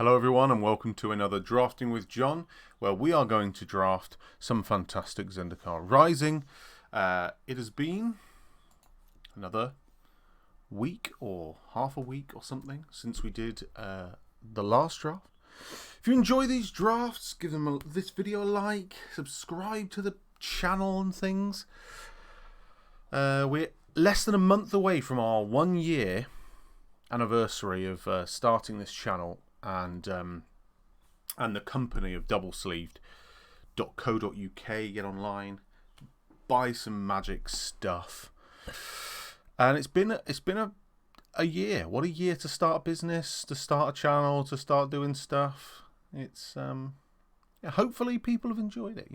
Hello everyone and welcome to another Drafting with John, where we are going to draft some fantastic Zendikar Rising. It has been another week or half a week or something since we did the last draft. If you enjoy these drafts, give this video a like, subscribe to the channel and things. We're less than a month away from our 1 year anniversary of starting this channel and the company of DoubleSleeved.co.uk. Get online, buy some magic stuff, and it's been a year. What a year to start a business, to start a channel, to start doing stuff. It's hopefully people have enjoyed it.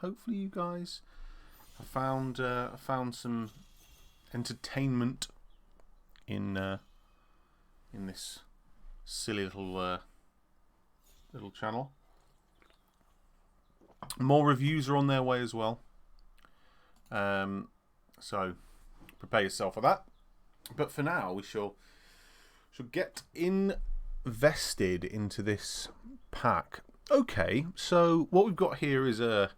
Hopefully you guys have found some entertainment in this silly little channel. More reviews are on their way as well, so prepare yourself for that. But for now, we shall get invested into this pack. Okay, so what we've got here is a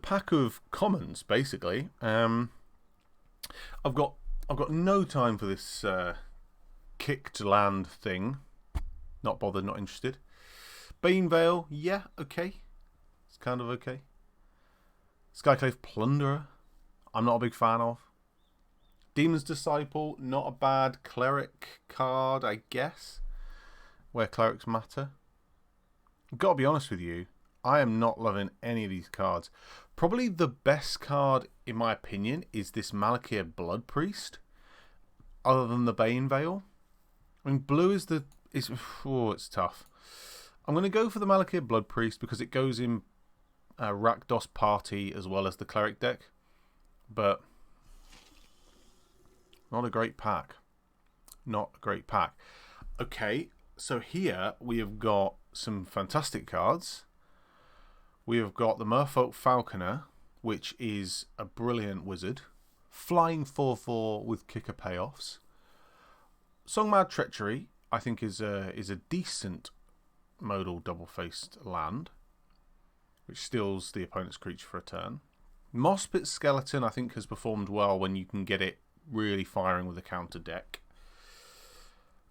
pack of commons, basically. I've got no time for this kicked land thing. Not bothered, not interested. Banevale, yeah, okay. It's kind of okay. Skyclave Plunderer, I'm not a big fan of. Demon's Disciple, not a bad cleric card, I guess, where clerics matter. I've got to be honest with you, I am not loving any of these cards. Probably the best card, in my opinion, is this Malakir Blood Priest, other than the Banevale. I mean, blue is it's tough. I'm going to go for the Malakir Blood Priest because it goes in Rakdos Party as well as the cleric deck, but not a great pack. Not a great pack. Okay, so here we have got some fantastic cards. We have got the Merfolk Falconer, which is a brilliant wizard. Flying 4/4 with kicker payoffs. Songmad Treachery, I think, is a decent modal double-faced land, which steals the opponent's creature for a turn. Mospit Skeleton, I think, has performed well when you can get it really firing with a counter deck.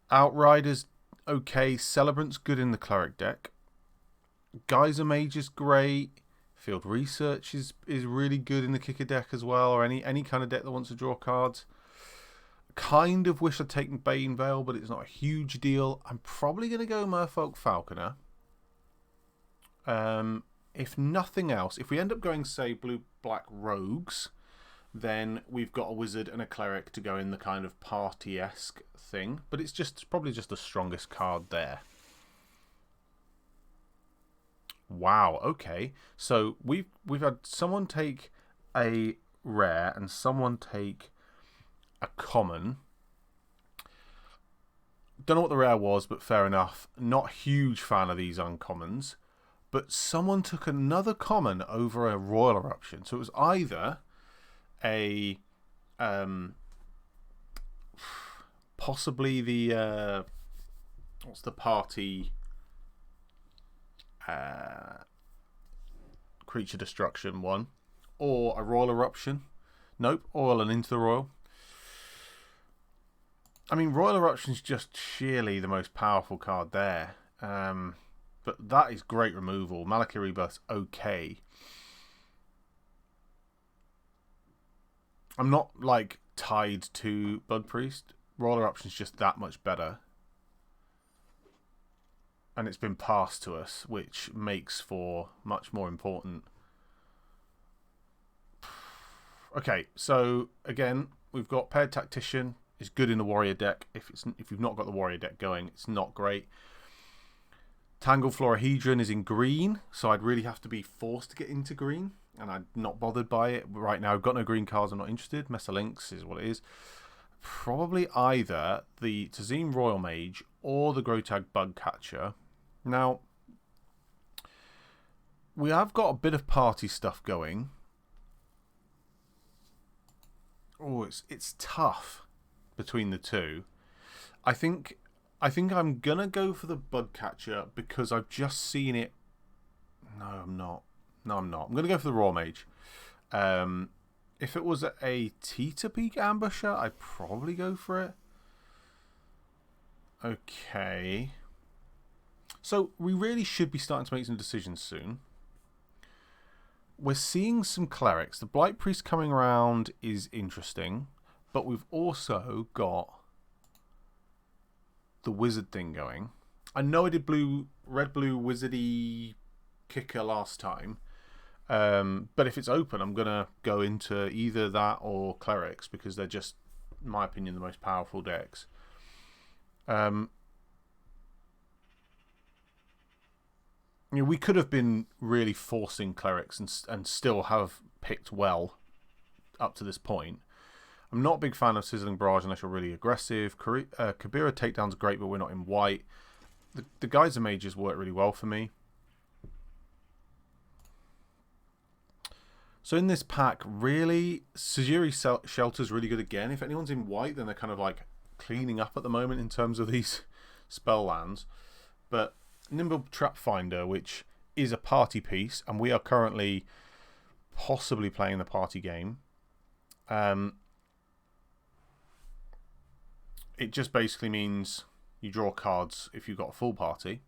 Outriders, okay. Celebrant's good in the cleric deck. Geyser Mage is great. Field Research is really good in the kicker deck as well, or any kind of deck that wants to draw cards. Kind of wish I'd taken Banevale, but it's not a huge deal. I'm probably going to go Merfolk Falconer. If nothing else, if we end up going, say, blue-black rogues, then we've got a wizard and a cleric to go in the kind of party-esque thing. But it's probably just the strongest card there. Wow, okay. So we've had someone take a rare and someone take a common. Don't know what the rare was, but fair enough. Not a huge fan of these uncommons. But someone took another common over a Royal Eruption. So it was either a possibly the what's the party creature destruction one, or a Royal Eruption. Nope, Oil and Into the Royal. I mean, Royal Eruption is just sheerly the most powerful card there. But that is great removal. Malakir Rebirth's okay. I'm not, like, tied to Blood Priest. Royal Eruption's just that much better. And it's been passed to us, which makes for much more important. Okay, so, again, we've got Paired Tactician. Is good in the warrior deck. If you've not got the warrior deck going, it's not great. Tangle Florahedron is in green, so I'd really have to be forced to get into green, and I'm not bothered by it right now. I've got no green cards. I'm not interested. Messalinks is what it is. Probably either the Tazim Royal Mage or the Grotag Bugcatcher. Now, we have got a bit of party stuff going. Oh, it's tough between the two. I think I think I'm going to go for the bug catcher because I've just seen it. No, I'm not. No, I'm not. I'm going to go for the raw mage. If it was a Teeter Peak ambusher, I'd probably go for it. Okay. So we really should be starting to make some decisions soon. We're seeing some clerics. The Blight Priest coming around is interesting, but we've also got the wizard thing going. I know I did red blue wizardy kicker last time, but if it's open, I'm gonna go into either that or clerics because they're just, in my opinion, the most powerful decks. We could have been really forcing clerics and still have picked well up to this point. I'm not a big fan of Sizzling Barrage unless you're really aggressive. Kabira takedown's great, but we're not in white. The Geyser Mages work really well for me. So in this pack, really, Sejiri Shelter's really good again. If anyone's in white, then they're kind of like cleaning up at the moment in terms of these spell lands. But Nimble Trap Finder, which is a party piece, and we are currently possibly playing the party game. It just basically means you draw cards if you've got a full party,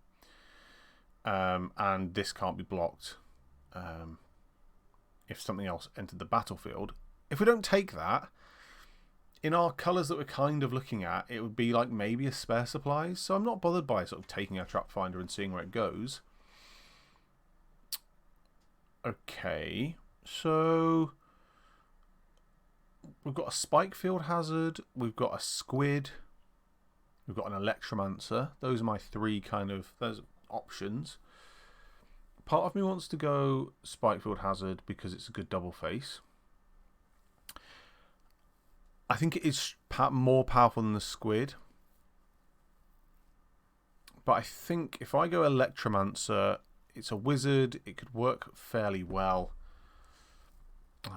and this can't be blocked if something else entered the battlefield. If we don't take that, in our colours that we're kind of looking at, it would be like maybe a spare supplies. So I'm not bothered by sort of taking our Trap Finder and seeing where it goes. Okay, so we've got a Spike Field Hazard, we've got a Squid, we've got an Electromancer. Those are my three kind of options. Part of me wants to go Spike Field Hazard because it's a good double face. I think it is more powerful than the Squid. But I think if I go Electromancer, it's a wizard. It could work fairly well.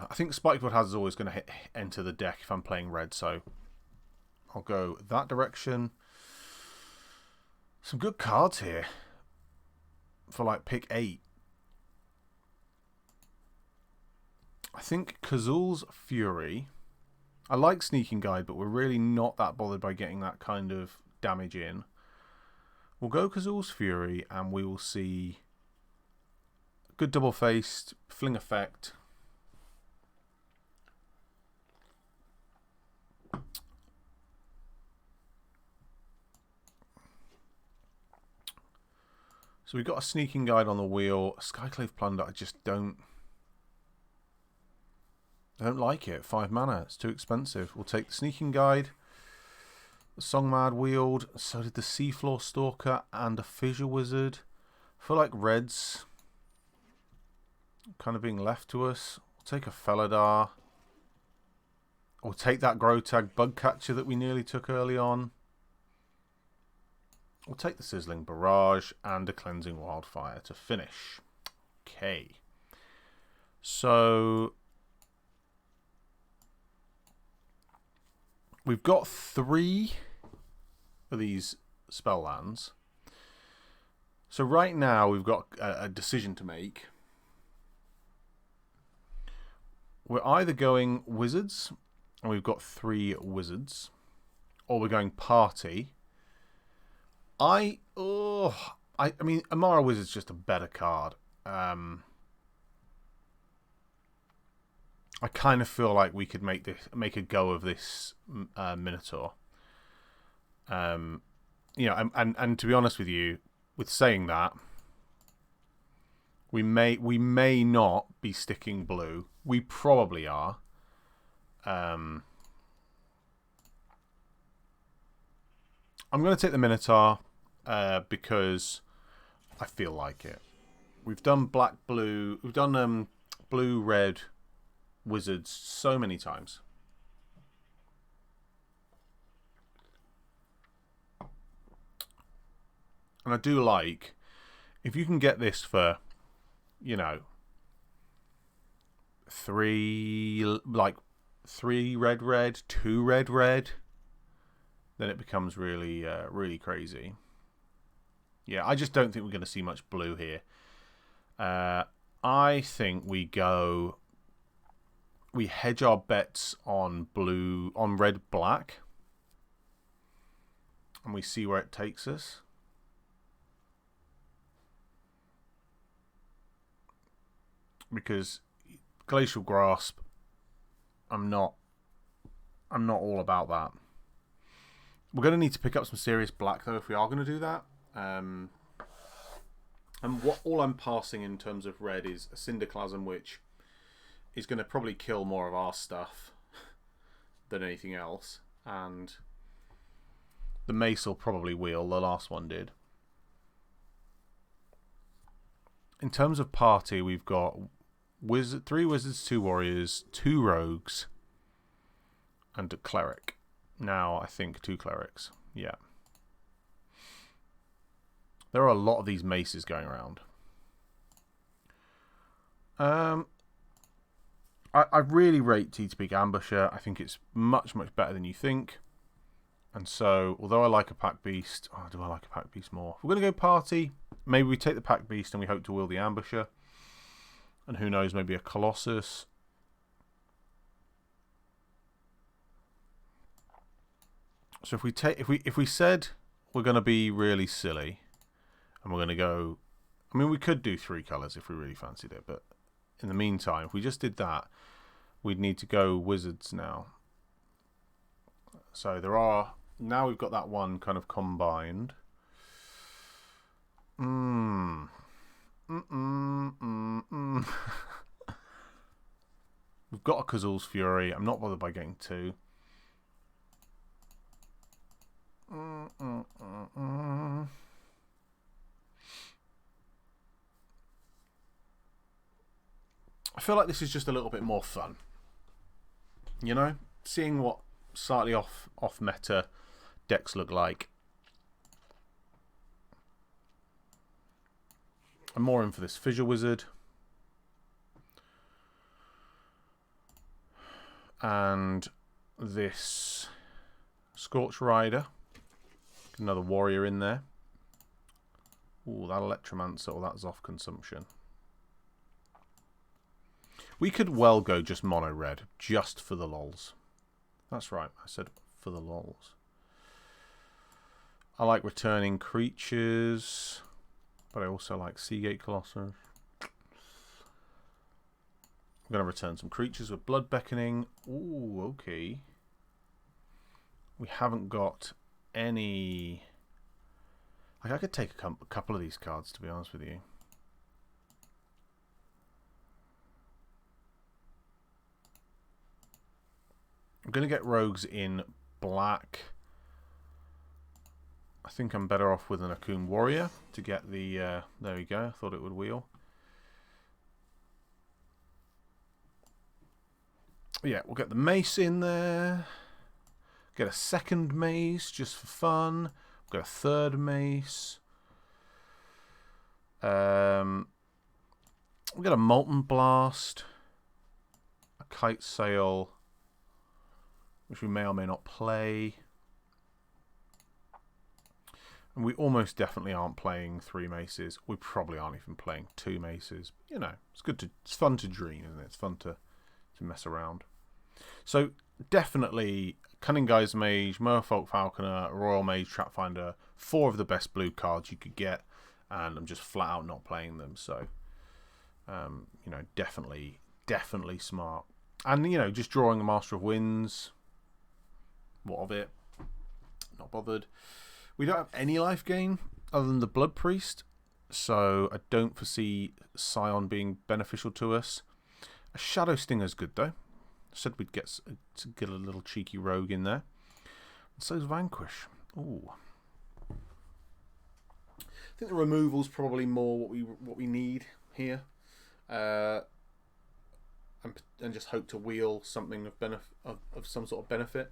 I think Spikefield Hazard is always going to enter the deck if I'm playing red, so I'll go that direction. Some good cards here for like pick 8. I think Kazul's Fury. I like Sneaking Guide, but we're really not that bothered by getting that kind of damage in. We'll go Kazul's Fury, and we will see good double-faced, fling effect. So we've got a Sneaking Guide on the wheel. Skyclave Plunder, I just don't like it. 5 mana, it's too expensive. We'll take the Sneaking Guide. The Songmad Wield. So did the Seafloor Stalker and a Fissure Wizard. I feel like red's kind of being left to us. We'll take a Felidar. We'll take that Grotag Bugcatcher that we nearly took early on. We'll take the Sizzling Barrage and a Cleansing Wildfire to finish. Okay. So we've got 3 of these spell lands. So right now we've got a decision to make. We're either going wizards, and we've got 3 wizards, or we're going party. I mean, Amara Wizard's just a better card. I kind of feel like we could make a go of this Minotaur. You know, and to be honest with you, with saying that, we may not be sticking blue. We probably are. I'm going to take the Minotaur because I feel like it. We've done black blue. We've done blue red wizards so many times. And I do like if you can get this for, you know, 3 red, 2 red. then it becomes really, really crazy. Yeah, I just don't think we're going to see much blue here. I think we hedge our bets on red, black, and we see where it takes us. Because Glacial Grasp, I'm not all about that. We're going to need to pick up some serious black though if we are going to do that. And all I'm passing in terms of red is a Cinderclasm, which is going to probably kill more of our stuff than anything else, and the mace will probably wheel. The last one did. In terms of party, we've got 3 wizards, 2 warriors, 2 rogues, and a cleric. Now, I think 2 clerics. Yeah. There are a lot of these maces going around. I really rate TTP Ambusher. I think it's much, much better than you think. And so, although I like a Pack Beast... Oh, do I like a Pack Beast more? If we're going to go party, maybe we take the Pack Beast and we hope to wield the Ambusher. And who knows, maybe a Colossus. So if we said we're going to be really silly and we're going to go... I mean, we could do 3 colours if we really fancied it, but in the meantime, if we just did that, we'd need to go wizards now. So there are... Now we've got that one kind of combined. We've got a Kazul's Fury. I'm not bothered by getting 2. I feel like this is just a little bit more fun. You know? Seeing what slightly off meta decks look like. I'm more in for this Fissure Wizard. And this Scorch Rider. Another warrior in there. Ooh, that Electromancer, or that Zoth Consumption. We could well go just mono red, just for the lols. That's right, I said for the lols. I like returning creatures, but I also like Seagate Colossus. I'm going to return some creatures with Blood Beckoning. Ooh, okay. We haven't got any... Like, I could take a couple of these cards, to be honest with you. I'm going to get rogues in black. I think I'm better off with an Akun Warrior to get the... there we go. I thought it would wheel. Yeah, we'll get the mace in there. Get a second mace just for fun. We'll get a third mace. We'll get a Molten Blast. A Kite Sail, which we may or may not play. And we almost definitely aren't playing 3 maces. We probably aren't even playing 2 maces. You know, it's fun to dream, isn't it? It's fun to mess around. So definitely Cunning Guy's Mage, Merfolk Falconer, Royal Mage, Trapfinder, 4 of the best blue cards you could get, and I'm just flat out not playing them. So, you know, definitely smart. And, you know, just drawing a Master of Winds. What of it? Not bothered. We don't have any life gain other than the Blood Priest, so I don't foresee Scion being beneficial to us. A Shadow Stinger's good though. I said we'd get a little cheeky rogue in there. And so's Vanquish. Ooh. I think the removal's probably more what we need here. And just hope to wheel something of some sort of benefit.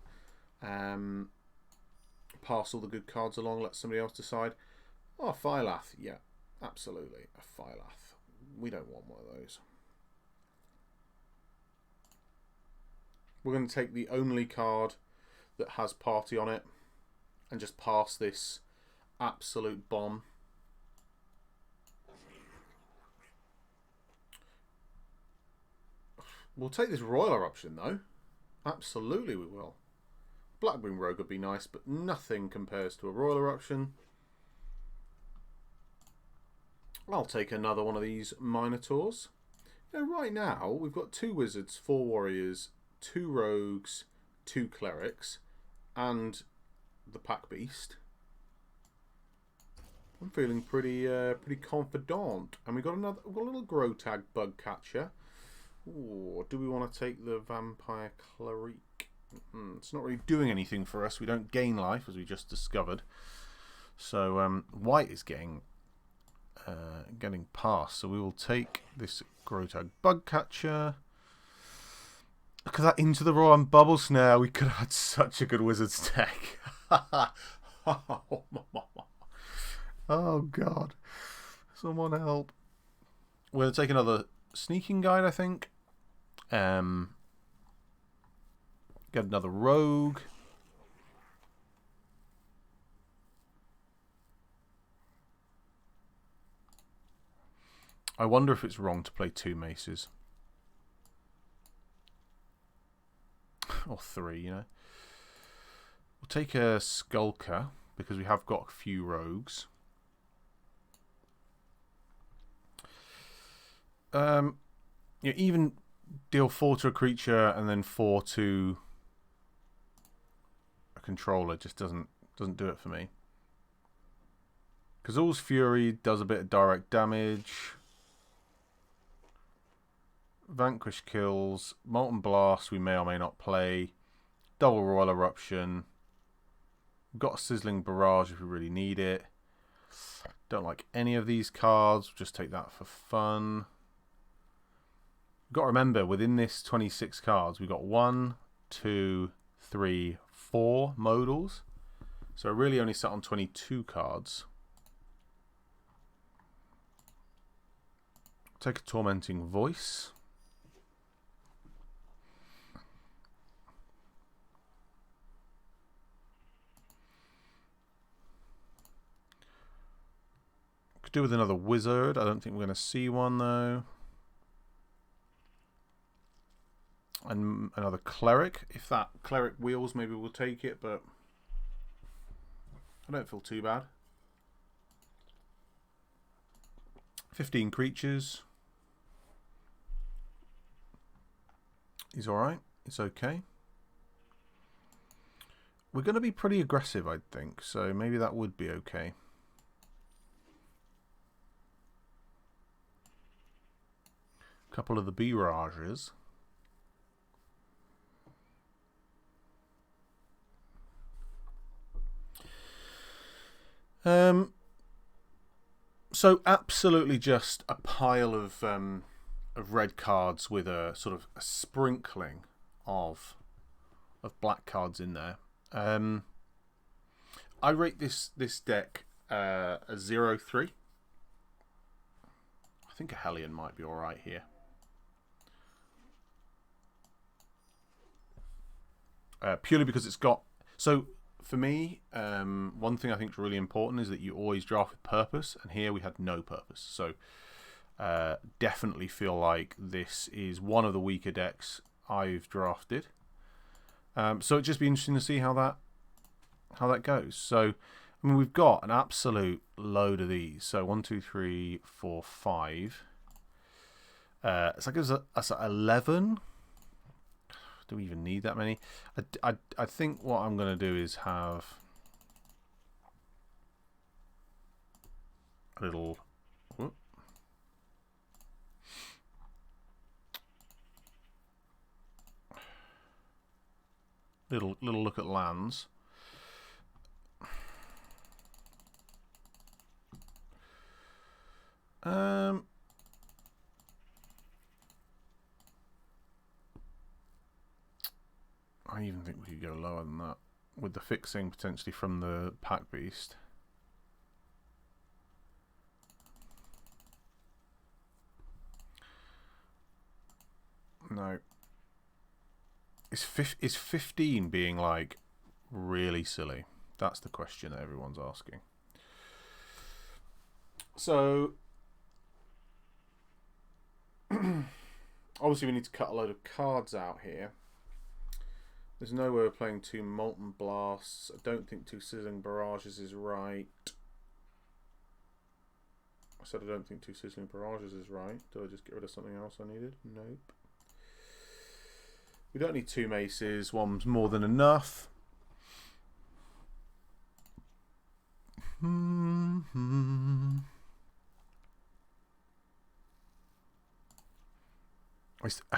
Pass all the good cards along, let somebody else decide. Oh, Phylath. Yeah, absolutely. A Phylath. We don't want one of those. We're going to take the only card that has party on it. and just pass this absolute bomb. We'll take this Royal Eruption though. Absolutely we will. Blackwing Rogue would be nice, but nothing compares to a Royal Eruption. I'll take another one of these Minotaurs. Now, right now, we've got 2 Wizards, 4 Warriors, 2 Rogues, 2 Clerics, and the Pack Beast. I'm feeling pretty confident. And we've got a little Grotag Bug Catcher. Ooh, do we want to take the Vampire Cleric? It's not really doing anything for us. We don't gain life, as we just discovered. So white is getting past. So we will take this Grotag Bug Catcher. Look at that, into the Roar and Bubble Snare. We could have had such a good Wizard's deck. Oh God! Someone help! We're gonna take another Sneaking Guide, I think. Get another Rogue. I wonder if it's wrong to play 2 Maces. Or 3, you know. We'll take a Skulker, because we have got a few Rogues. You even deal 4 to a creature and then 4 to a controller just doesn't do it for me. Kazul's Fury does a bit of direct damage. Vanquish kills. Molten Blast we may or may not play. Double Royal Eruption. We've got a Sizzling Barrage if we really need it. Don't like any of these cards. We'll just take that for fun. We've got to remember, within this 26 cards, we've got 1, 2, 3, 4 modals. So I really only sat on 22 cards. Take a Tormenting Voice. Could do with another Wizard. I don't think we're going to see one though. And another Cleric. If that Cleric wheels, maybe we'll take it, but I don't feel too bad. 15 creatures. He's alright. It's okay. We're going to be pretty aggressive, I think, so maybe that would be okay. A couple of the Birages. So absolutely just a pile of red cards with a sort of a sprinkling of black cards in there. I rate this deck a 0-3. I think a Hellion might be alright here. Purely because it's got... So, for me, one thing I think is really important is that you always draft with purpose, and here we had no purpose. So, definitely feel like this is one of the weaker decks I've drafted. So it'd just be interesting to see how that goes. So, I mean, we've got an absolute load of these. So 1, 2, 3, 4, 5. It's like it's 11. Do we even need that many? I think what I'm going to do is have a little... Whoop. Little look at lands. I even think we could go lower than that with the fixing potentially from the Pack Beast. No. Is 15 being like really silly? That's the question that everyone's asking. So, obviously we need to cut a load of cards out here. There's no way we're playing 2 Molten Blasts. I don't think 2 Sizzling Barrages is right. I said I don't think 2 Sizzling Barrages is right. Did I just get rid of something else I needed? Nope. We don't need 2 Maces. One's more than enough.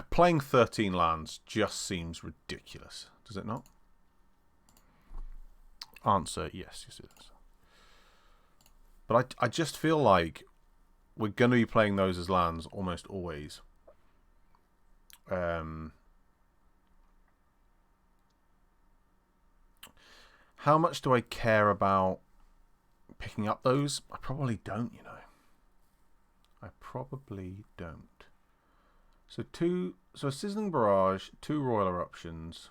Playing 13 lands just seems ridiculous, does it not? Answer, yes, it is. But I just feel like we're going to be playing those as lands almost always. How much do I care about picking up those? I probably don't, you know. I probably don't. So a Sizzling Barrage, 2 Royal Eruptions.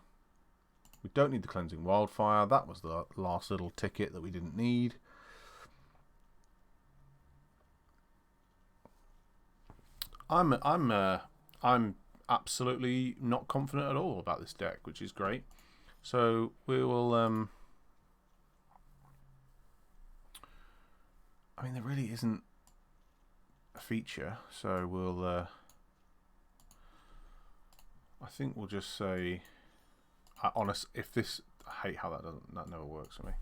We don't need the Cleansing Wildfire. That was the last little ticket that we didn't need. I'm absolutely not confident at all about this deck, which is great. So we will. I mean, there really isn't a feature, so we'll. I think we'll just say, honest. If this, I hate how that never works for me.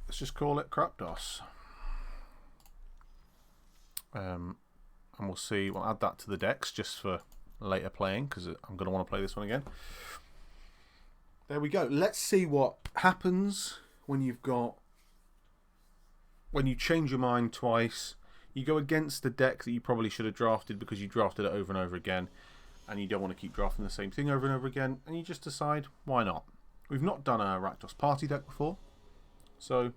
Let's just call it Krapdos. And we'll see. We'll add that to the decks just for later playing because I'm going to want to play this one again. There we go. Let's see what happens when you change your mind twice. You go against the deck that you probably should have drafted because you drafted it over and over again. And you don't want to keep drafting the same thing over and over again, and you just decide, why not? We've not done a Rakdos party deck before, so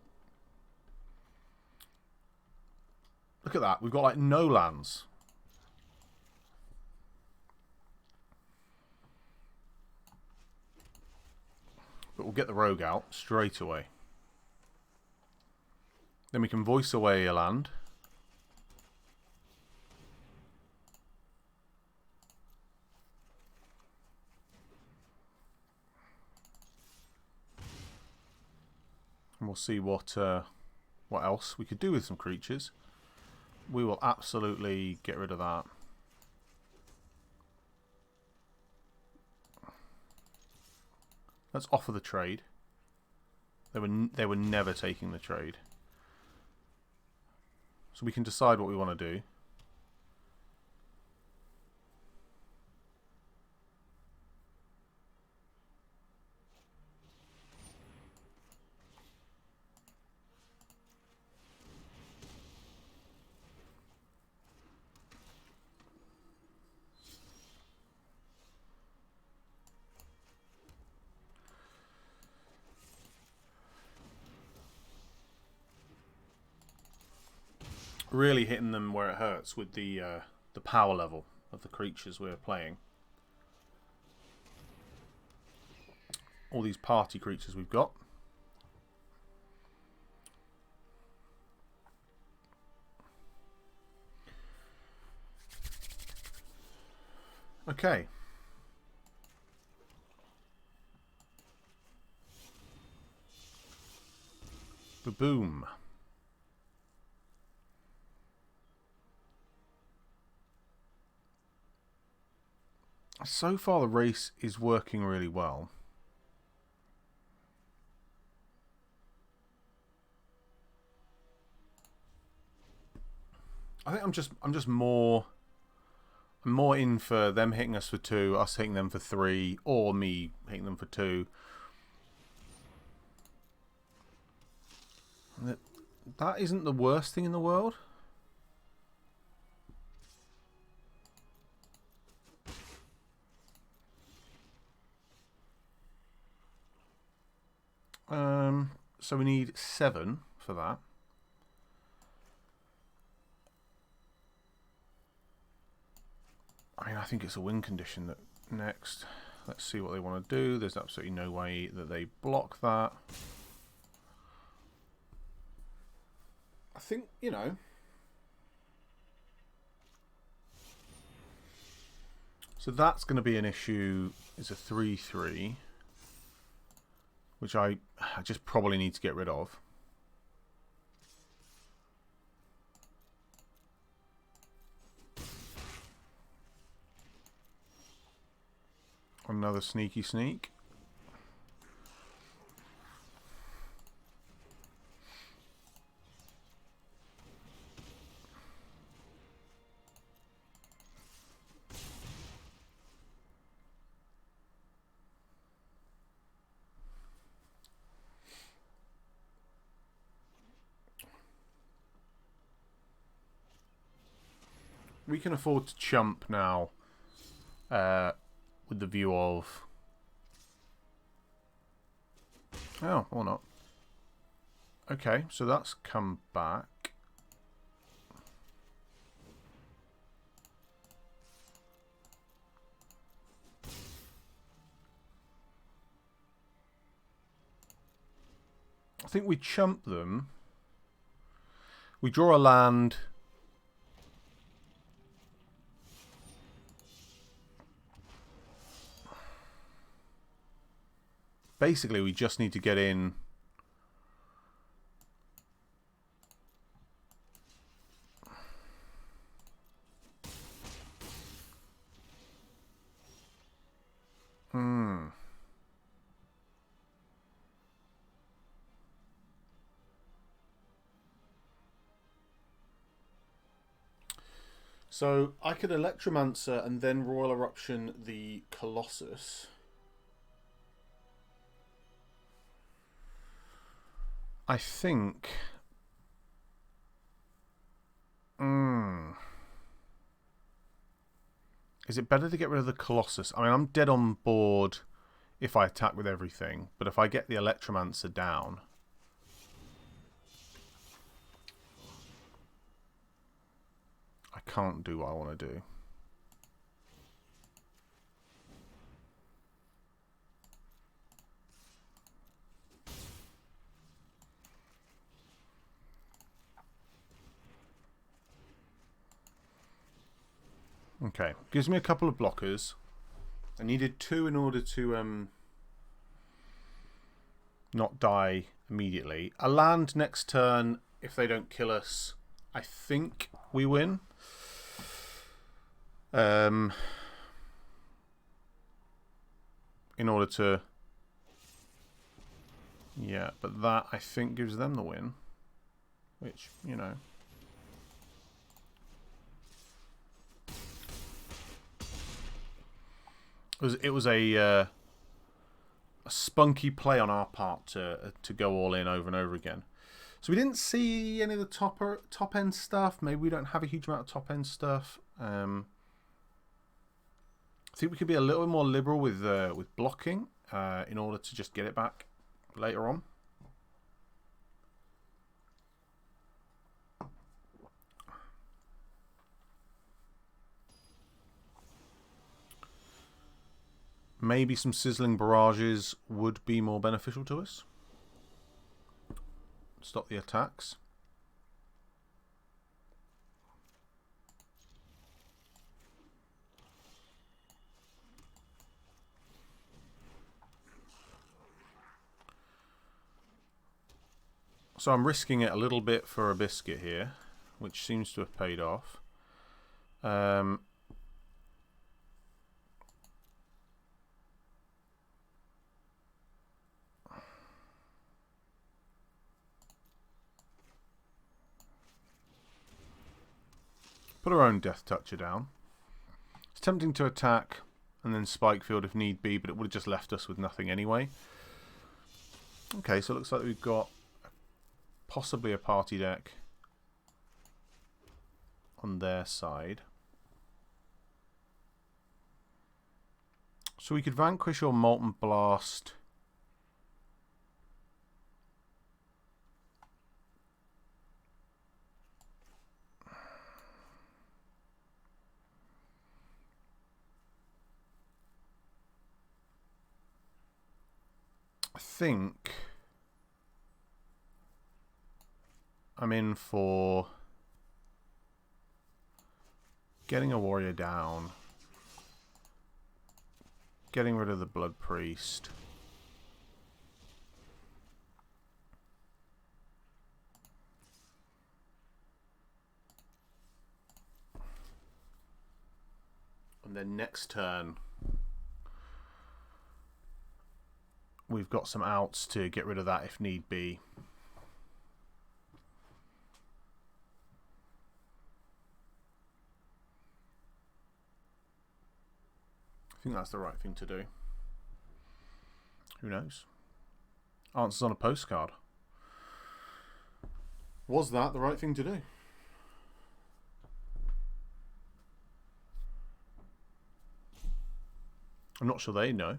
look at that. We've got like no lands. But we'll get the Rogue out straight away. Then we can voice away a land. And we'll see what else we could do with some creatures. We will absolutely get rid of that. Let's offer the trade. They were never taking the trade. So we can decide what we want to do. Really hitting them where it hurts with the power level of the creatures we're playing. All these party creatures we've got. Okay. Ba-boom. So far the race is working really well. I think I'm just more in for them hitting us for 2, us hitting them for 3, or me hitting them for 2. That isn't the worst thing in the world. So we need 7 for that. I mean, I think it's a win condition that next. Let's see what they want to do. There's absolutely no way that they block that. think, you know, so that's going to be an issue. It's a 3/3, which I just probably need to get rid of. Another sneaky sneak. We can afford to chump now with the view of... Oh, or not. Okay, so that's come back. I think we chump them. We draw a land. Basically, we just need to get in. So I could Electromancer and then Royal Eruption the Colossus. I think... Is it better to get rid of the Colossus? I mean, I'm dead on board if I attack with everything, but if I get the Electromancer down... I can't do what I want to do. Okay, gives me a couple of blockers. I needed 2 in order to not die immediately. A land next turn, if they don't kill us, I think we win. In order to... Yeah, but that, I think, gives them the win. Which, you know... It was a spunky play on our part to go all in over and over again. So we didn't see any of the top end stuff. Maybe we don't have a huge amount of top end stuff. I think we could be a little bit more liberal with blocking in order to just get it back later on. Maybe some sizzling barrages would be more beneficial to us. Stop the attacks. So I'm risking it a little bit for a biscuit here, which seems to have paid off. Put our own Death Toucher down. It's tempting to attack and then Spike Field if need be, but it would have just left us with nothing anyway. Okay, so it looks like we've got possibly a party deck on their side. So we could Vanquish or Molten Blast. I think I'm in for getting a warrior down, getting rid of the blood priest. And then next turn, we've got some outs to get rid of that if need be. I think that's the right thing to do. Who knows? Answers on a postcard. Was that the right thing to do? I'm not sure they know.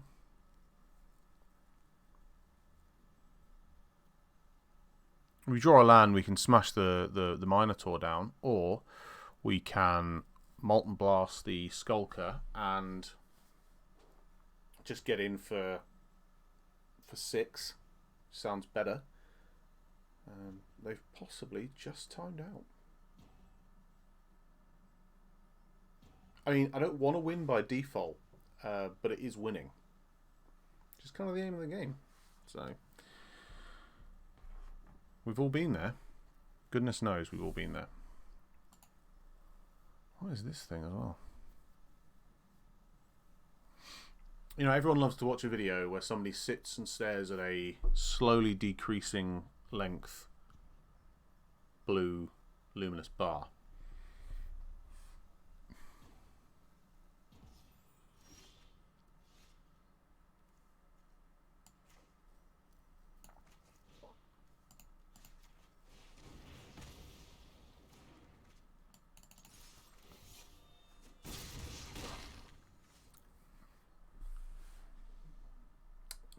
If we draw a land, we can smash the Minotaur down, or we can Molten Blast the Skulker and just get in for 6. Sounds better. They've possibly just timed out. I mean, I don't want to win by default, but it is winning. Which is kind of the aim of the game. So we've all been there. Goodness knows we've all been there. What is this thing as well? You know, everyone loves to watch a video where somebody sits and stares at a slowly decreasing length blue luminous bar.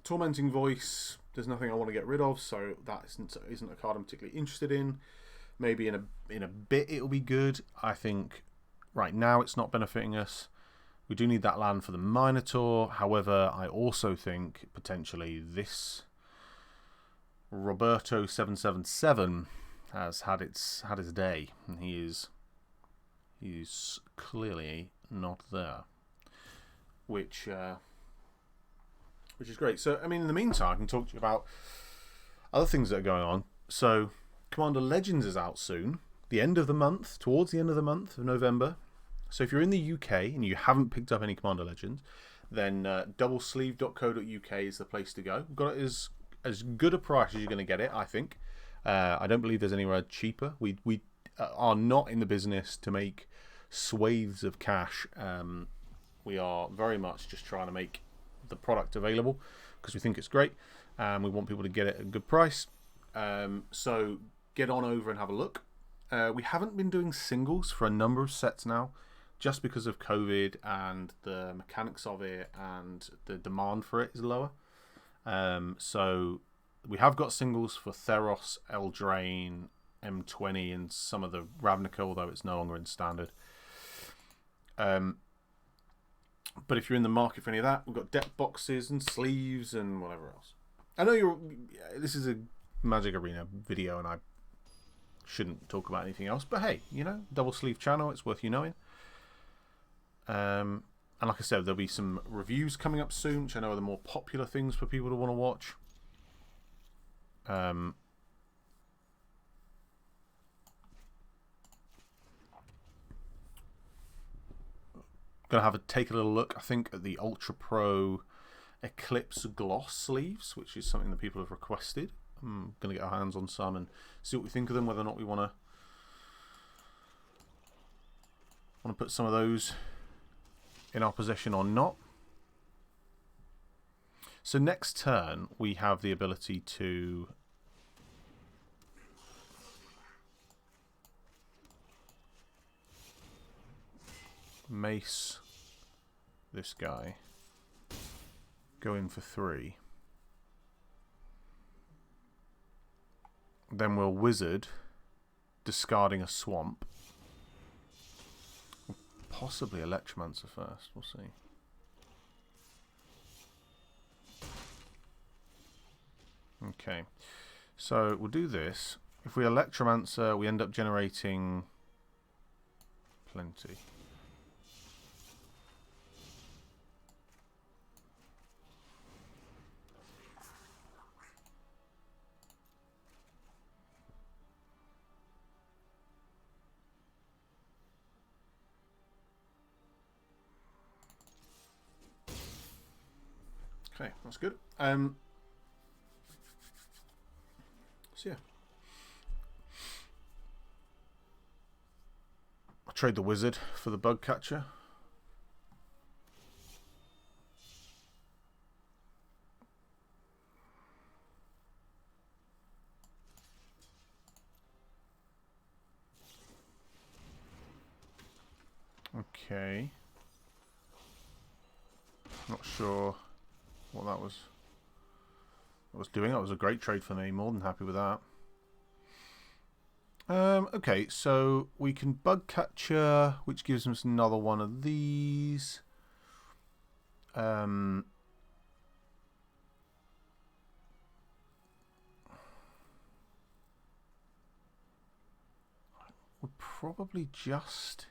Tormenting Voice, there's nothing I want to get rid of, so that isn't a card I'm particularly interested in. Maybe in a bit it'll be good. I think right now it's not benefiting us. We do need that land for the Minotaur. However, I also think potentially this Roberto 777 has had his day, and he's clearly not there, which is great. So, I mean, in the meantime, I can talk to you about other things that are going on. So, Commander Legends is out soon, the end of the month, towards the end of the month of November. So, if you're in the UK and you haven't picked up any Commander Legends, then doublesleeved.co.uk is the place to go. We've got it as good a price as you're going to get it, I think. I don't believe there's anywhere cheaper. We are not in the business to make swathes of cash. We are very much just trying to make the product available because we think it's great and we want people to get it at a good price. So get on over and have a look. We haven't been doing singles for a number of sets now, just because of COVID and the mechanics of it, and the demand for it is lower. So we have got singles for Theros, Eldraine, M20 and some of the Ravnica, although it's no longer in standard. But if you're in the market for any of that, we've got deck boxes and sleeves and whatever else. I know this is a Magic Arena video and I shouldn't talk about anything else, but hey, you know, Double Sleeve channel, it's worth you knowing. And like I said, there'll be some reviews coming up soon, which I know are the more popular things for people to want to watch. Gonna take a little look, I think, at the Ultra Pro Eclipse gloss sleeves, which is something that people have requested. I'm gonna get our hands on some and see what we think of them, whether or not we want to put some of those in our possession or not. So next turn we have the ability to mace this guy, go in for 3, then we'll wizard, discarding a swamp, possibly Electromancer first, we'll see. Okay, so we'll do this, If we Electromancer, we end up generating plenty. Okay, that's good. So yeah. I'll trade the wizard for the bug catcher. Okay. Not sure what that was doing. That was a great trade for me. More than happy with that. Okay, so we can bug catcher, which gives us another one of these. We'll probably just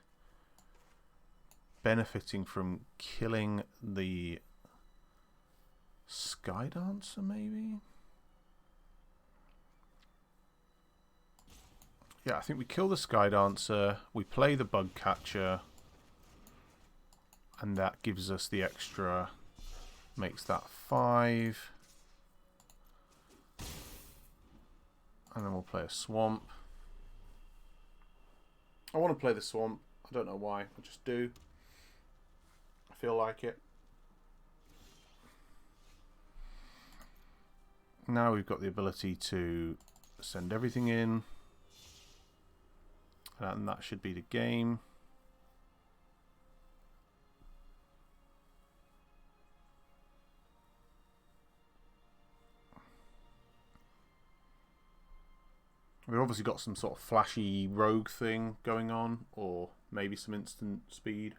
benefiting from killing the Sky Dancer, maybe? Yeah, I think we kill the Sky Dancer, we play the Bug Catcher, and that gives us the extra, makes that 5. And then we'll play a Swamp. I want to play the Swamp. I don't know why. I just do. I feel like it. Now we've got the ability to send everything in. And that should be the game. We've obviously got some sort of flashy rogue thing going on, or maybe some instant speed.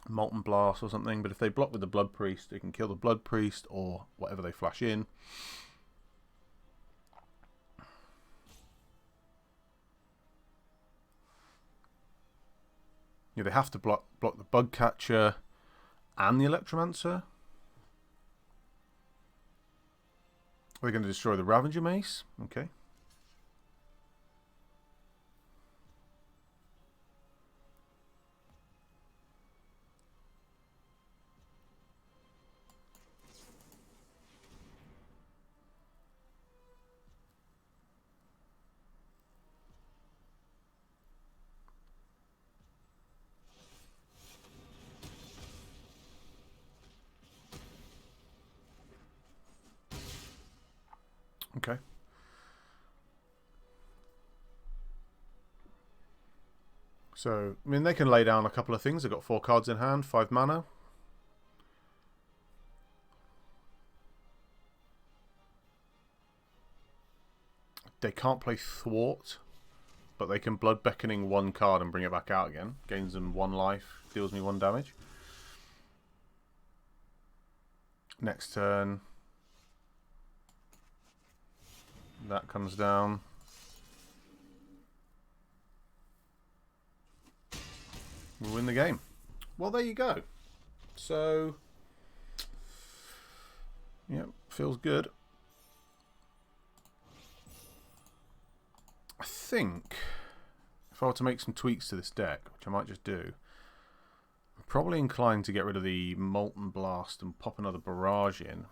Molten Blast or something, but if they block with the Blood Priest, they can kill the Blood Priest or whatever they flash in. Yeah, they have to block the Bug Catcher and the Electromancer. They're going to destroy the Ravager Mace. Okay. Okay. So, I mean, they can lay down a couple of things. They've got 4 cards in hand, 5 mana. They can't play Thwart, but they can Blood Beckoning 1 card and bring it back out again. Gains them 1 life, deals me 1 damage. Next turn, that comes down. We win the game. Well, there you go. So, yeah, feels good. I think if I were to make some tweaks to this deck, which I might just do, I'm probably inclined to get rid of the Molten Blast and pop another Barrage in.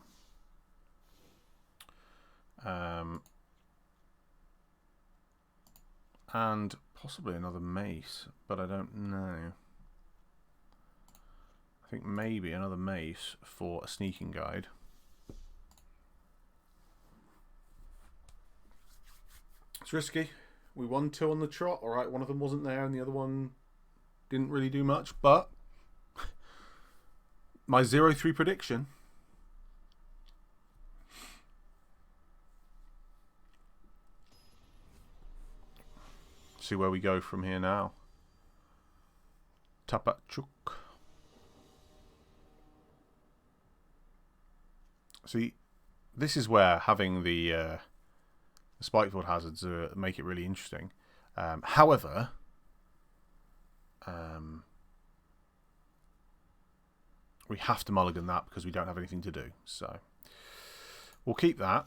And possibly another Mace, but I don't know. I think maybe another Mace for a Sneaking Guide. It's risky. We won 2 on the trot. Alright, one of them wasn't there and the other one didn't really do much, but my 0-3 prediction. See where we go from here now. Tapachuk. See, this is where having the The Spikefield hazards make it really interesting. However, we have to mulligan that because we don't have anything to do. So we'll keep that.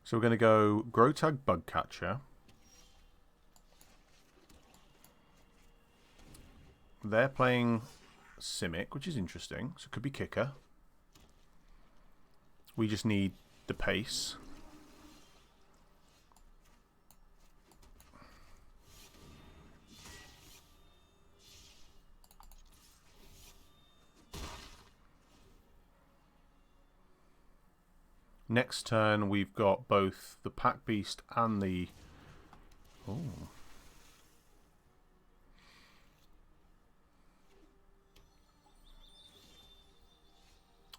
So we're going to go Grotag Bugcatcher. They're playing Simic, which is interesting. So it could be Kicker. We just need the pace. Next turn, we've got both the Pack Beast and the... Oh.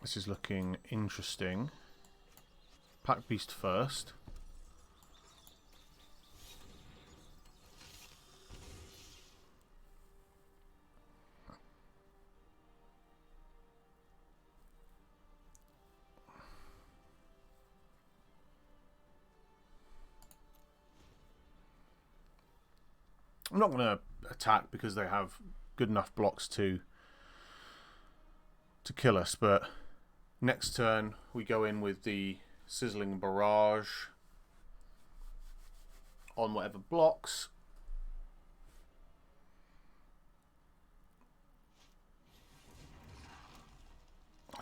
This is looking interesting. Pack Beast first. I'm not going to attack because they have good enough blocks to kill us, but next turn we go in with the Sizzling Barrage on whatever blocks.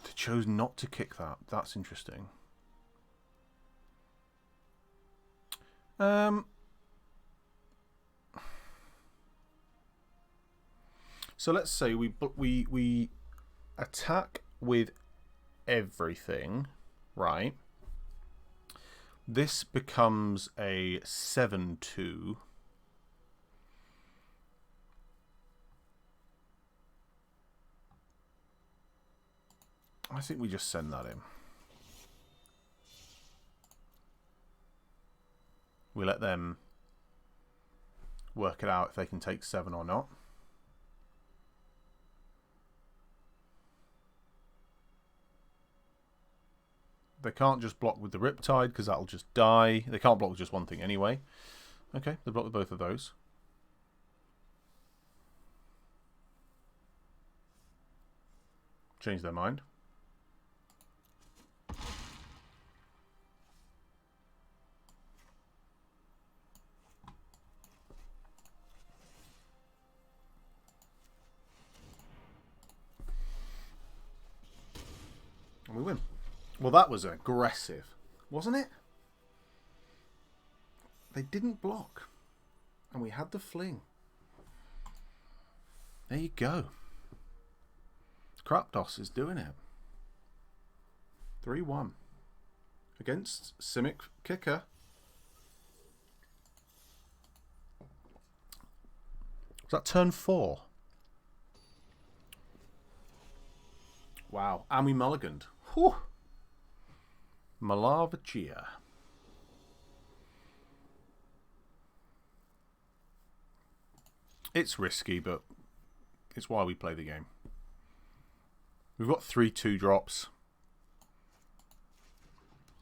They chose not to kick that. That's interesting. So let's say we attack with everything, right? This becomes a 7-2. I think we just send that in. We let them work it out if they can take 7 or not. They can't just block with the Riptide because that'll just die. They can't block with just one thing anyway. Okay, they block with both of those. Change their mind. And we win. Well, that was aggressive, wasn't it? They didn't block. And we had the fling. There you go. Krapdos is doing it. 3-1. Against Simic Kicker. Was that turn 4? Wow. And we mulliganed. Whew. Malavachia. It's risky, but it's why we play the game. We've got 3 2-drops.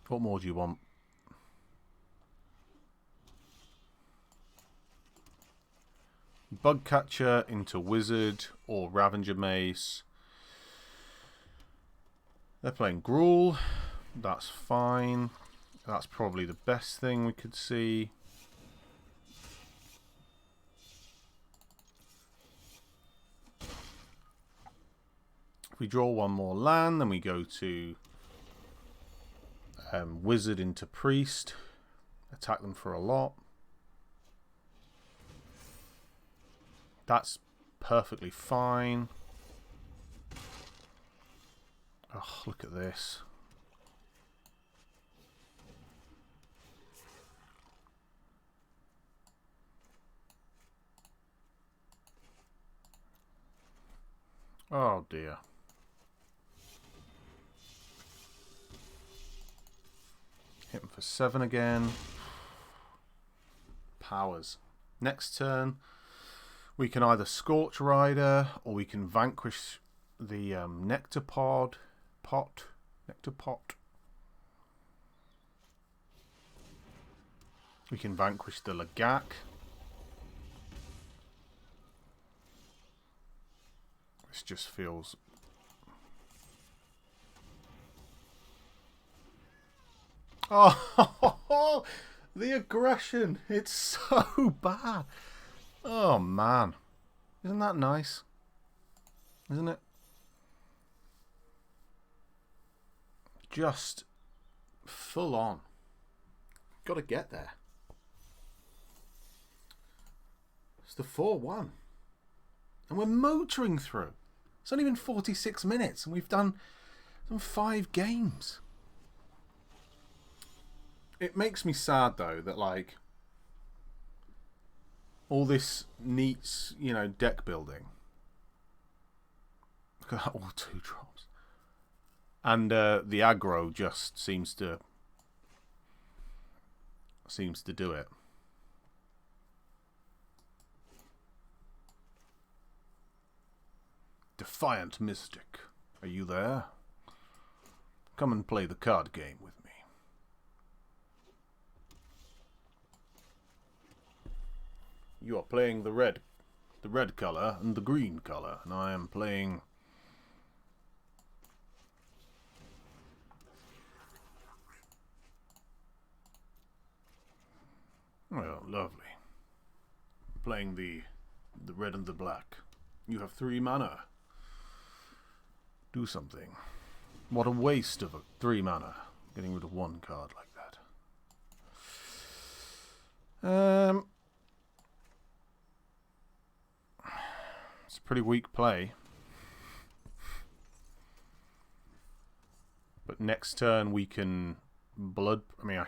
What more do you want? Bugcatcher into Wizard or Ravager Mace. They're playing Gruul. That's fine. That's probably the best thing we could see. If we draw one more land, then we go to Wizard into Priest. Attack them for a lot. That's perfectly fine. Oh, look at this. Oh dear. Hit him for 7 again. powers. Next turn, we can either Scorch Rider or we can vanquish the Nectar Pot. We can vanquish the Lagak. This just feels... Oh, the aggression. It's so bad. Oh, man. Isn't that nice? Isn't it? Just full on. Got to get there. It's the 4-1. And we're motoring through. It's only been 46 minutes and we've done 5 games. It makes me sad though that like all this neat, you know, deck building. Look at that, all 2 drops. And the aggro just seems to do it. Defiant Mystic, are you there? Come and play the card game with me. You are playing the red color and the green color, and I am playing... Oh, lovely. Playing the red and the black. You have 3 mana. Do something. What a waste of 3 mana. Getting rid of 1 card like that. It's a pretty weak play. But next turn we can blood... I mean,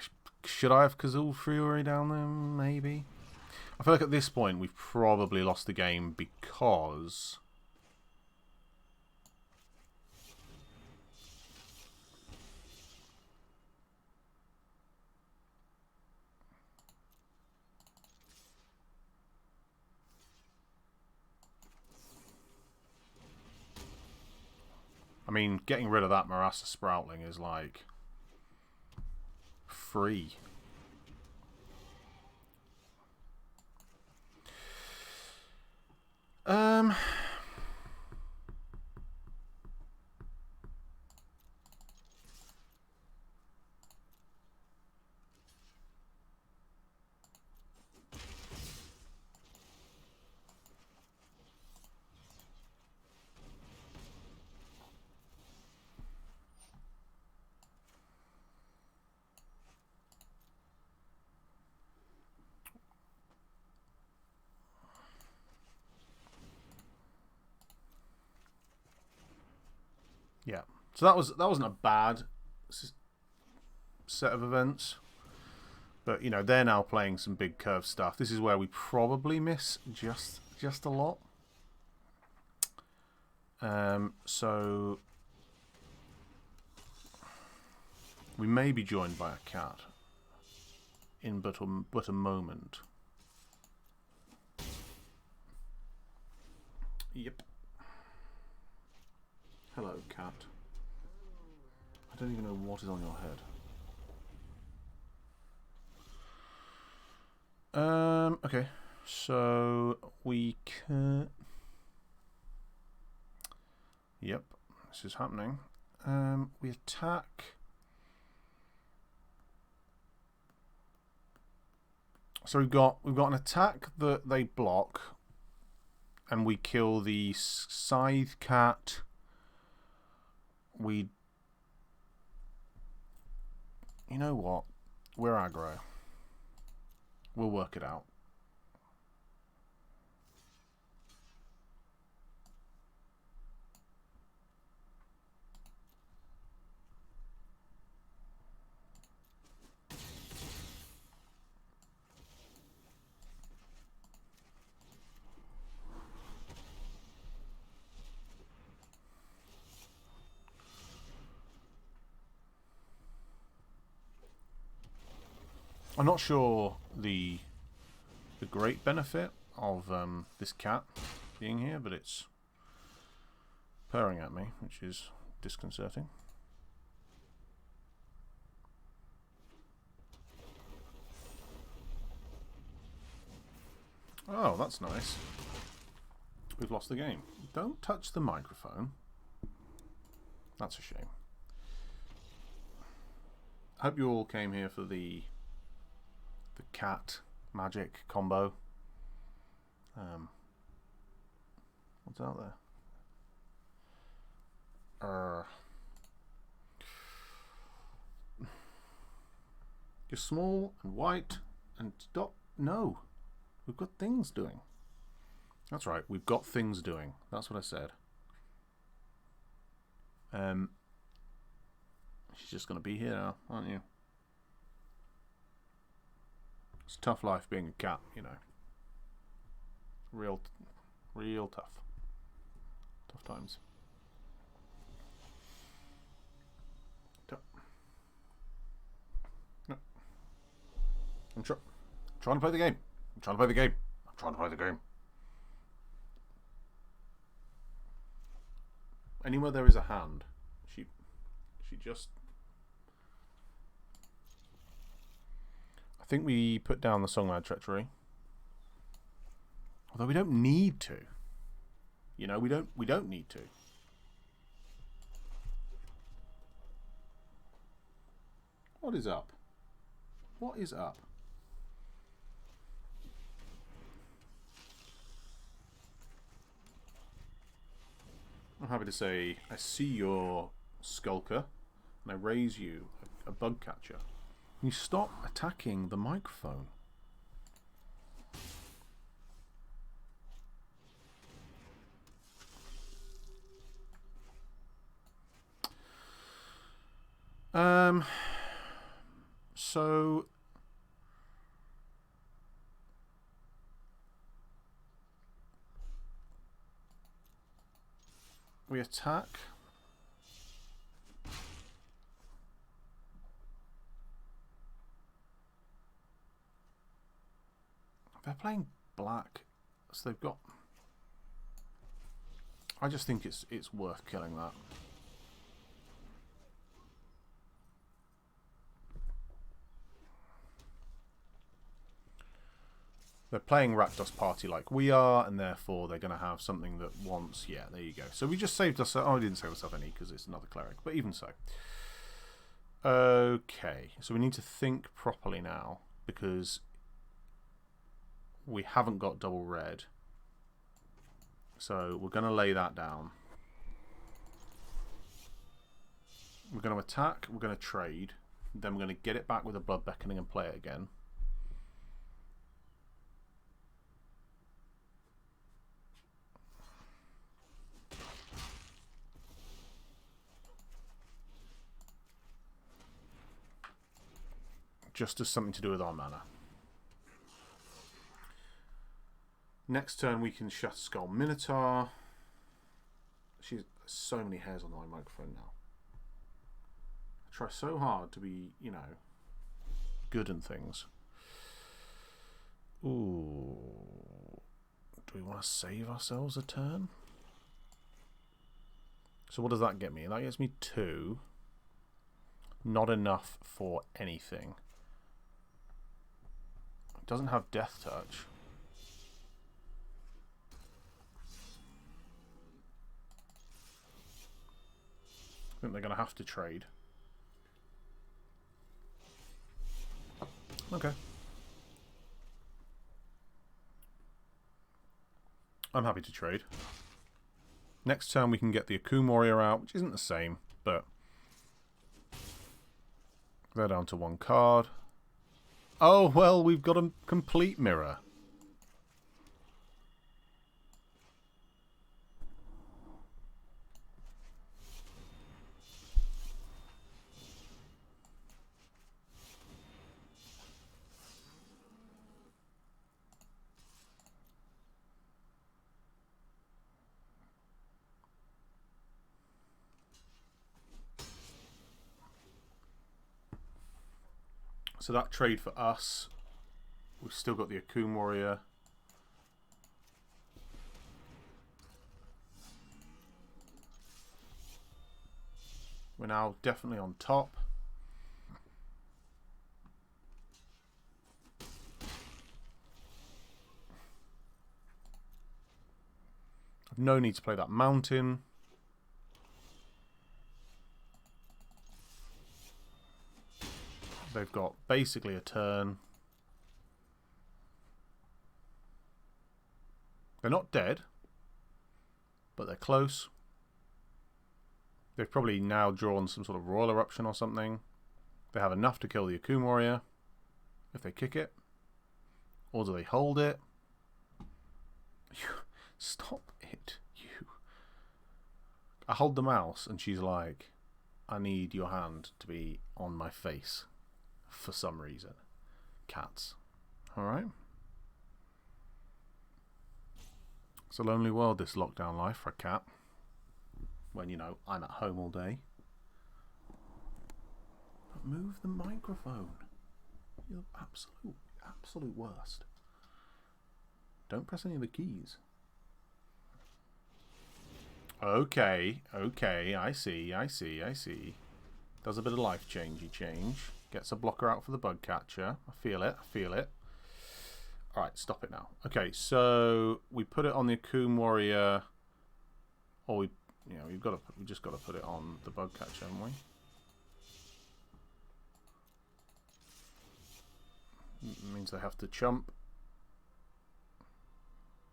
should I have Kazul Fury down there? Maybe. I feel like at this point we've probably lost the game because... I mean, getting rid of that Marasa Sproutling is like free. Yeah, so that wasn't a bad set of events, but you know they're now playing some big curve stuff. This is where we probably miss just a lot. So we may be joined by a cat in but a moment. Yep. Hello, cat. I don't even know what is on your head. Okay. So we can... Yep, this is happening. We attack... So we've got an attack that they block, and we kill the Scythe Cat. You know what? We're aggro. We'll work it out. I'm not sure the the great benefit of this cat being here, but it's purring at me, which is disconcerting. Oh, that's nice. We've lost the game. Don't touch the microphone. That's a shame. I hope you all came here for the cat magic combo. What's out there? You're small and white and stop. No. We've got things doing. That's right, we've got things doing. That's what I said. She's just going to be here now, aren't you? It's a tough life being a cat, you know. Real tough. Tough times. No. I'm trying to play the game. I'm trying to play the game. I'm trying to play the game. Anywhere there is a hand, she just... I think we put down the Songlad Treachery. Although we don't need to. You know, we don't need to. What is up? What is up? I'm happy to say, I see your Skulker, and I raise you a bug catcher. You stop attacking the microphone. So we attack. They're playing black, so they've got... I just think it's worth killing that. They're playing Rakdos Party like we are, and therefore they're going to have something that wants... Yeah, there you go. So we just saved us... Oh, I didn't save ourselves any because it's another cleric, but even so. Okay, so we need to think properly now, because we haven't got double red. So we're going to lay that down. We're going to attack, we're going to trade, then we're going to get it back with a Blood Beckoning and play it again. Just as something to do with our mana. Next turn we can Shatterskull Minotaur. She's so many hairs on my microphone now. I try so hard to be, you know, good and things. Ooh. Do we want to save ourselves a turn? So what does that get me? That gets me 2. Not enough for anything. It doesn't have Death Touch. I think they're going to have to trade. Okay. I'm happy to trade. Next turn we can get the Akum Warrior out, which isn't the same, but they're down to 1 card. Oh, well, we've got a complete mirror. So that trade for us We've still got the Akun Warrior. We're now definitely on top. I've no need to play that mountain. They've got basically a turn. They're not dead, but they're close. They've probably now drawn some sort of Royal Eruption or something. They have enough to kill the Akun Warrior if they kick it. Or do they hold it? Stop it, you. I hold the mouse and she's like, I need your hand to be on my face for some reason. Cats. Alright. It's a lonely world, this lockdown life for a cat. When, you know, I'm at home all day. But move the microphone. You're the absolute worst. Don't press any of the keys. Okay, I see. Does a bit of life changey change. Gets a blocker out for the bug catcher. I feel it. Alright, stop it now. Okay, so we put it on the Akun Warrior, or we just got to put it on the bug catcher, haven't we? It means they have to chump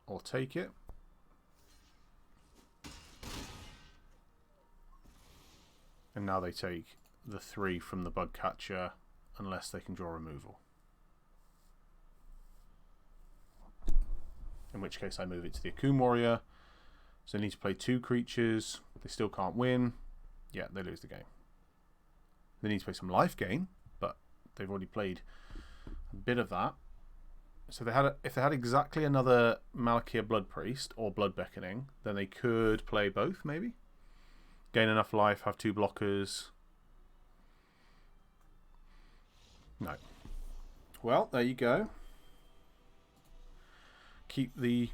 or take it. And now they take the 3 from the bug catcher unless they can draw removal. In which case I move it to the Akun Warrior. So they need to play 2 creatures. They still can't win. Yeah, they lose the game. They need to play some life gain, but they've already played a bit of that. So if they had exactly another Malakir Blood Priest or Blood Beckoning, then they could play both, maybe. Gain enough life, have 2 blockers. No. Well, there you go. Keep the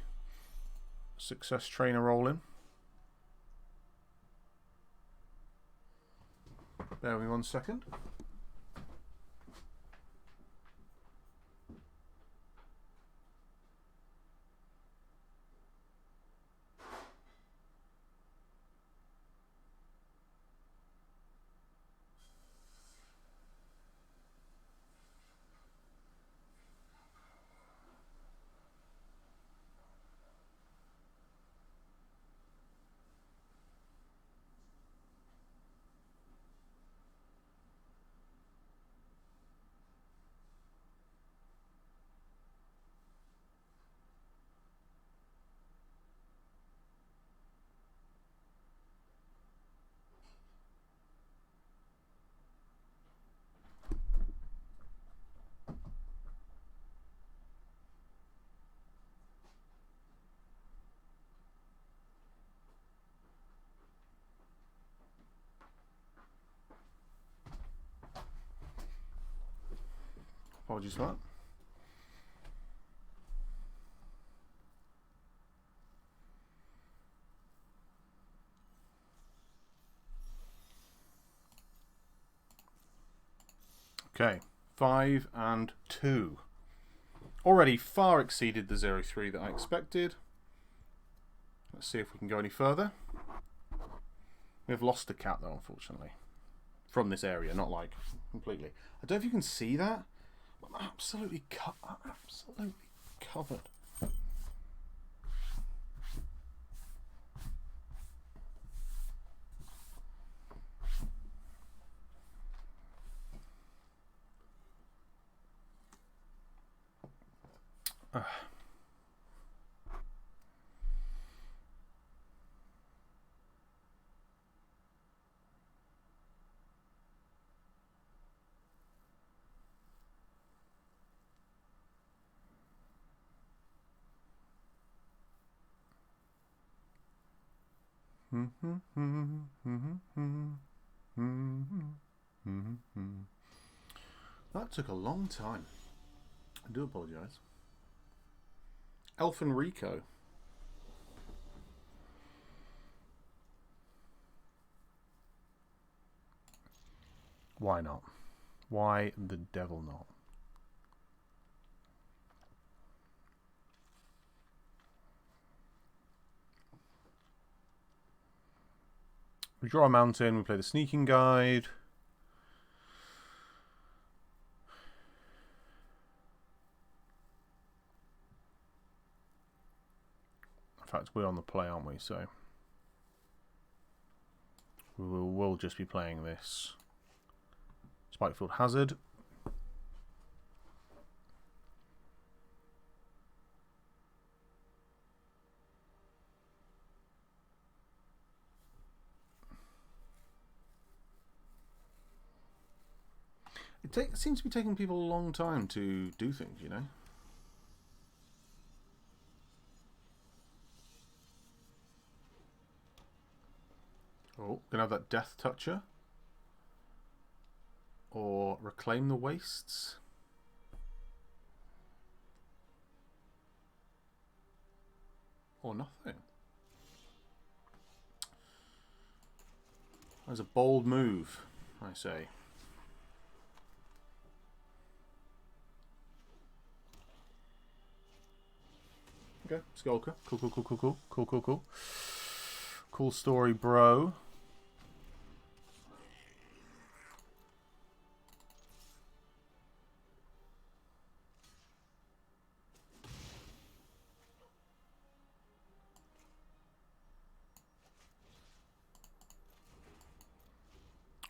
success trainer rolling. Bear with me 1 second. Apologies for that. Okay, 5 and 2. Already far exceeded the 0-3 that I expected. Let's see if we can go any further. We have lost a cat though, unfortunately. From this area, not like completely. I don't know if you can see that. I'm absolutely covered. That took a long time. I do apologise. Elfin Rico. Why not? Why the devil not? We draw a mountain, we play the sneaking guide. In fact, we're on the play, aren't we? So we'll just be playing this. Spikefield Hazard. It seems to be taking people a long time to do things, you know? Oh, gonna have that Death Toucher. Or Reclaim the Wastes. Or nothing. That's a bold move, I say. Okay, Skulker. Cool. Cool story, bro.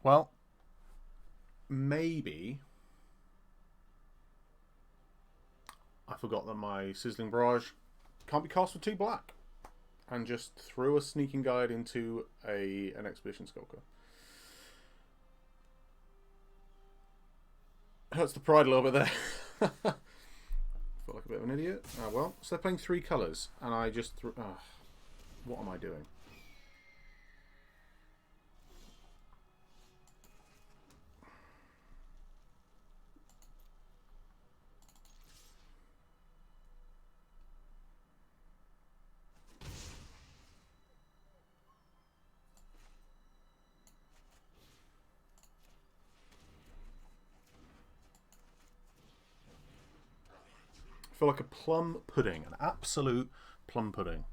Well, maybe I forgot that my Sizzling Barrage can't be cast with 2 black, and just threw a Sneaking Guide into an Expedition Skulker. Hurts the pride a little bit there. Feel like a bit of an idiot. Oh well, so they're playing 3 colours, and I just threw. Oh, what am I doing? I feel like a plum pudding, an absolute plum pudding.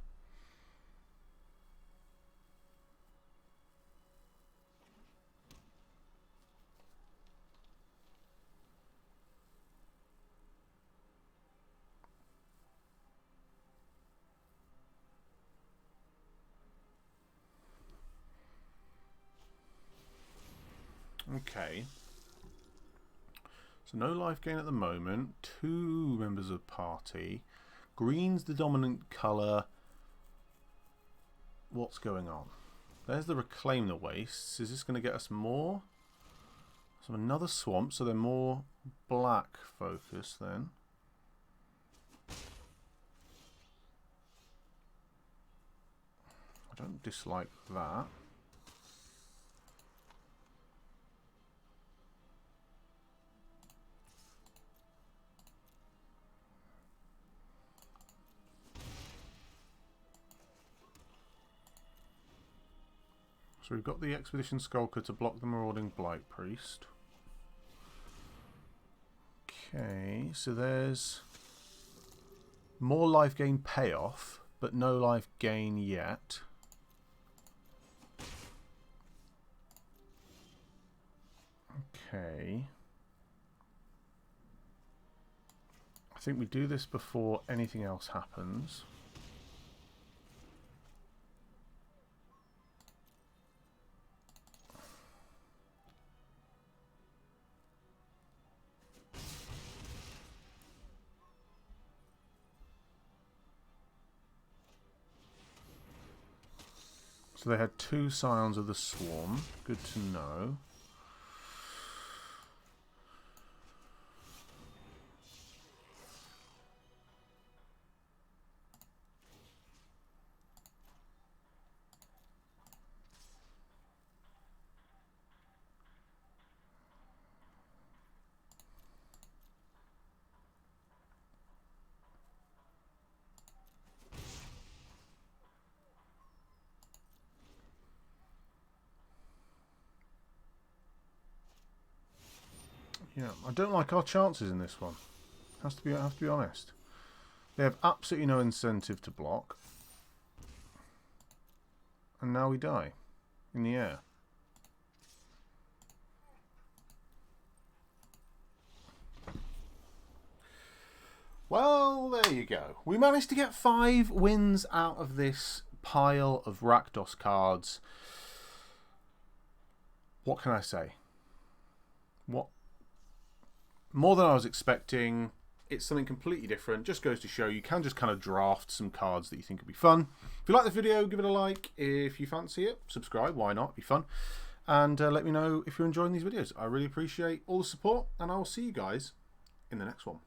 Okay. So no life gain at the moment. 2 members of party. Green's the dominant colour. What's going on? There's the Reclaim the Wastes. Is this going to get us more? So another swamp, so they're more black focused then. I don't dislike that. So we've got the Expedition Skulker to block the Marauding Blight Priest. Okay, so there's more life gain payoff, but no life gain yet. Okay. I think we do this before anything else happens. So they had 2 Scions of the Swarm. Good to know. Yeah, I don't like our chances in this one. I have to be honest. They have absolutely no incentive to block. And now we die in the air. Well, there you go. We managed to get 5 wins out of this pile of Rakdos cards. What can I say? What? More than I was expecting. It's something completely different. Just goes to show you can just kind of draft some cards that you think would be fun. If you like the video, give it a like. If you fancy it, subscribe. Why not? It'd be fun. And let me know if you're enjoying these videos. I really appreciate all the support, and I will see you guys in the next one.